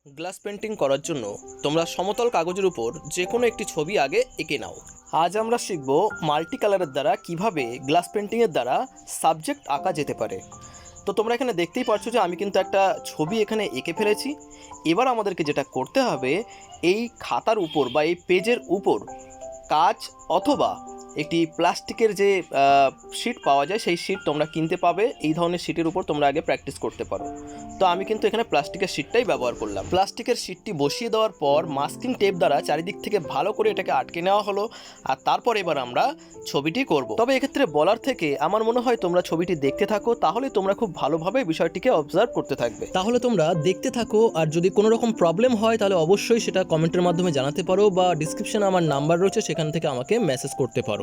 Glass painting করার জন্য তোমরা সমতল কাগজের উপর যে কোনো একটি ছবি আগে এঁকে নাও। আজ আমরা শিখব মাল্টি কালারের দ্বারা কিভাবে গ্লাস পেন্টিংয়ের দ্বারা সাবজেক্ট আঁকা যেতে পারে। তো তোমরা এখানে দেখতেই পাচ্ছ যে আমি কিন্তু একটা ছবি এখানে এঁকে ফেলেছি। এবার আমাদেরকে যেটা করতে হবে, এই খাতার উপর বা এই পেজের উপর কাঁচ অথবা একটি প্লাস্টিকের যে শিট পাওয়া যায় সেই শিট তোমরা কিনতে পাবে। এই ধরনের শিটের উপর তোমরা আগে প্র্যাকটিস করতে পারো। তো আমি কিন্তু এখানে প্লাস্টিকের শিটটাই ব্যবহার করলাম। প্লাস্টিকের শিটটি বসিয়ে দেওয়ার পর মাস্কিং টেপ দ্বারা চারিদিক থেকে ভালো করে এটাকে আটকে নেওয়া হলো। আর তারপর এবার আমরা ছবিটি করব। তবে এক্ষেত্রে বলার থেকে আমার মনে হয় তোমরা ছবিটি দেখতে থাকো, তাহলে তোমরা খুব ভালোভাবে বিষয়টিকে অবজার্ভ করতে থাকবে। তাহলে তোমরা দেখতে থাকো, আর যদি কোনো রকম প্রবলেম হয় তাহলে অবশ্যই সেটা কমেন্টের মাধ্যমে জানাতে পারো, বা ডিসক্রিপশনে আমার নাম্বার রয়েছে, সেখান থেকে আমাকে মেসেজ করতে পারো।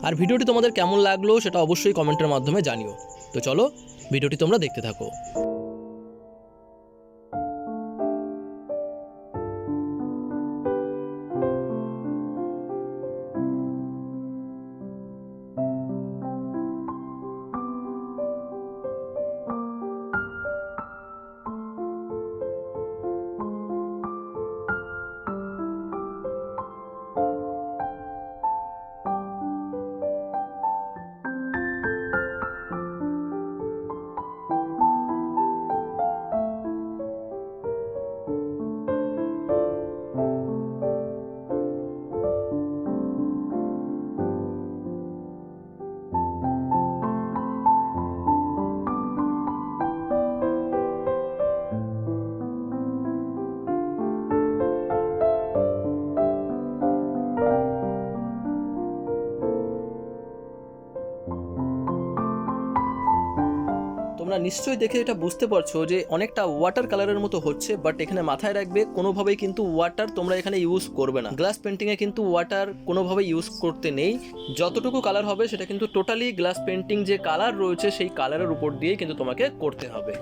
আর ভিডিওটি তোমাদের কেমন লাগলো সেটা অবশ্যই কমেন্টের মাধ্যমে জানিও। তো চলো ভিডিওটি তোমরা দেখতে থাকো। তোমরা নিশ্চয়ই দেখে এটা বুঝতে পারছো যে অনেকটা ওয়াটার কালারের মতো হচ্ছে, বাট এখানে মাথায় রাখবে কোনোভাবেই কিন্তু ওয়াটার তোমরা এখানে ইউজ করবে না। গ্লাস পেন্টিংয়ে কিন্তু ওয়াটার কোনোভাবে ইউজ করতে নেই। যতটুকু কালার হবে সেটা কিন্তু টোটালি গ্লাস পেন্টিং যে কালার রয়েছে সেই কালারের উপর দিয়েই কিন্তু তোমাকে করতে হবে।